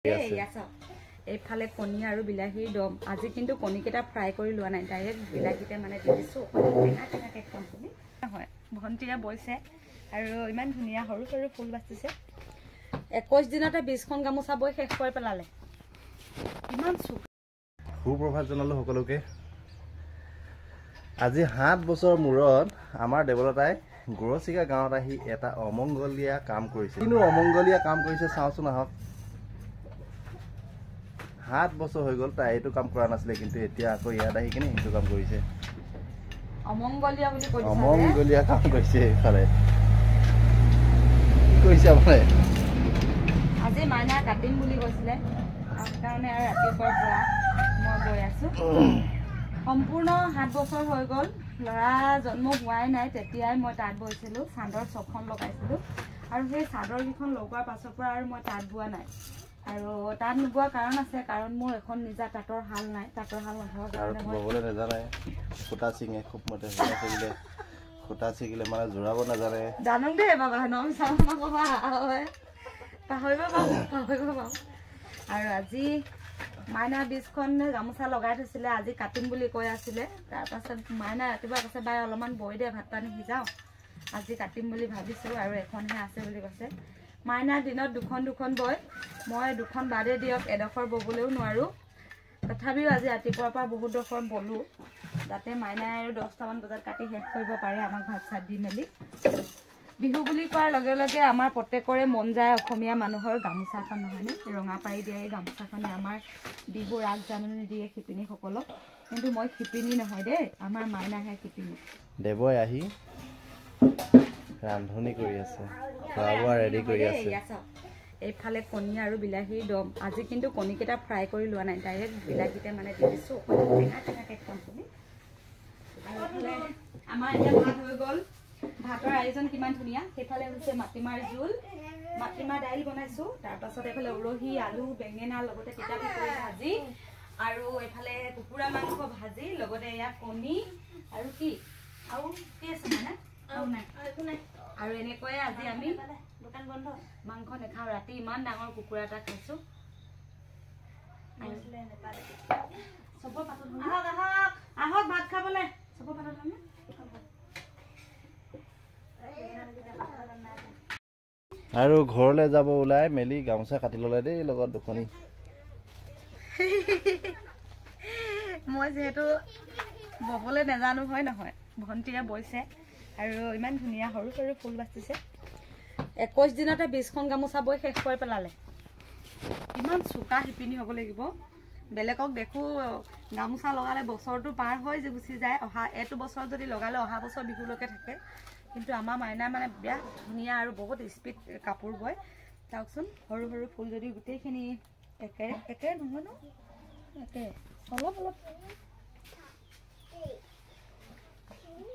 এইফালে কণী আৰু বিলাহীৰ দম আজি কিন্তু কণীকেইটা ফ্ৰাই কৰি লোৱা নাই ডাইৰেক্ট বিলাহীতে মানে দি দিছোঁ হয় ভণ্টিয়ে বৈছে আৰু ইমান ধুনীয়া সৰু সৰু ফুল বাচিছে 21 দিনতে 20খন গামোচা বৈ শেষ কৰি পেলালে ইমান সুপ্ৰভাত জনালো সকলোকে আজি 7 বছৰ মূৰত আমাৰ দেৱলতাই গৰচিকা গাঁৱত আহি এটা অমংগলীয়া কাম কৰিছে কিনো অমংগলীয়া কাম কৰিছে চাওচোন আহক 7 বছৰ হৈ গ'ল তাই এইটো কাম কৰা নাছিলে কিন্তু এতিয়া আকৌ ইয়াত আহি কিনে এইটো কাম কৰিছে অমংগলীয়া বুলি কৈছে অমংগলীয়া কাম কৰিছে ইফালে কি কৰিছে আপুনি আজি মাইনা কাটিম বুলি কৈছিলে কাৰণে আৰু ৰাতিপুৱাৰ পৰা মই গৈ আছো সম্পূৰ্ণ 7 বছৰ হৈ গ'ল ল'ৰা জন্ম হোৱাই নাই তেতিয়াই মই তাঁত বৈছিলোঁ চাদৰ 6খন লগাইছিলোঁ আৰু সেই চাদৰ কেইখন লগোৱাৰ পাছৰ পৰা আৰু মই তাঁত বোৱা নাই আৰু তাঁত নোবোৱা কাৰণ আছে কাৰণ মোৰ এখন নিজা তাঁতৰ শাল নাই তাঁতৰ শাল নথকাৰ কাৰণে মই ববলৈ নাজানে খুঁটা ছিঙে খুব মতে খুঁটা ছিঙিলে মানে জোৰাব নাজানে জানো দেই বাবা নম চাম নকবা পাহৰিব পাৰোঁ আৰু আজি মাইনা 20খন গামোচা লগাই থৈছিলে আজি কাটিম বুলি কৈ আছিলে তাৰপাছত মাইনা ৰাতিপুৱা কৈছে বাই অলপমান বৈ দে ভাত পানী সিজাওঁ আজি কাটিম বুলি ভাবিছোঁ আৰু এখনহে আছে বুলি কৈছে মাইনা দিনত দুখন বয় মই দুখন বাদে দিয়ক এডোখৰ ববলৈও নোৱাৰোঁ তথাপিও আজি ৰাতিপুৱাৰ পৰা বহুত ডোখৰ বলোঁ যাতে মাইনাই আৰু 10টামান বজাত কাটি শেষ কৰিব পাৰে আমাক ভাত চাত দি মেলি বিহু বুলি কোৱাৰ লগে লগে আমাৰ প্ৰত্যেকৰে মন যায় অসমীয়া মানুহৰ গামোচাখন নহয়নে ৰঙা পাৰি দিয়ে এই গামোচাখনে আমাৰ বিহুৰ আগজাননী দিয়ে শিপিনীসকলক কিন্তু মই শিপিনী নহয় দেই আমাৰ মাইনাহে শিপিনী দেৱই আহি ৰান্ধনি কৰি আছে খোৱা বোৱা ৰেডি কৰি আছে এইফালে কণী আৰু বিলাহীৰ দম আজি কিন্তু কণীকেইটা ফ্ৰাই কৰি লোৱা নাই ডাইৰেক্ট বিলাহীতে মানে দি দিছোঁ আমাৰ এতিয়া ভাত হৈ গ'ল ভাতৰ আয়োজন কিমান ধুনীয়া সেইফালে হৈছে মাটিমাৰ জোল মাটিমাৰ দাইল বনাইছোঁ তাৰপাছত এইফালে উৰহি আলু বেঙেনা লগতে তিতা পিঠা ভাজি আৰু এইফালে কুকুৰা মাংস ভাজি লগতে এয়া কণী আৰু কি আছে মানে আৰু এনেকৈয়ে আজি আমি দোকান বন্ধ মাংস নেখাওঁ ৰাতি ইমান ডাঙৰ কুকুৰা এটা খাইছোঁ আহক ভাত খাবলৈ চবৰ পাতত আৰু ঘৰলৈ যাব ওলাই মেলি গামোচা কাটি ল'লে দেই লগত দুখনি মই যিহেতু ববলৈ নাজানো হয় নহয় ভণ্টিয়ে বৈছে আৰু ইমান ধুনীয়া সৰু সৰু ফুল বাচিছে 21 দিনতে 20খন গামোচা বৈ শেষ কৰি পেলালে ইমান চোকা শিপিনী হ'ব লাগিব বেলেগক দেখো গামোচা লগালে বছৰটো পাৰ হৈ গুচি যায় এইটো বছৰ যদি লগালে অহা বছৰ বিহুলৈকে থাকে কিন্তু আমাৰ মাইনা মানে বিয়া ধুনীয়া আৰু বহুত স্পীড কাপোৰ বয় চাওকচোন সৰু সৰু ফুল যদি গোটেইখিনি একে নহয় ন একে অলপ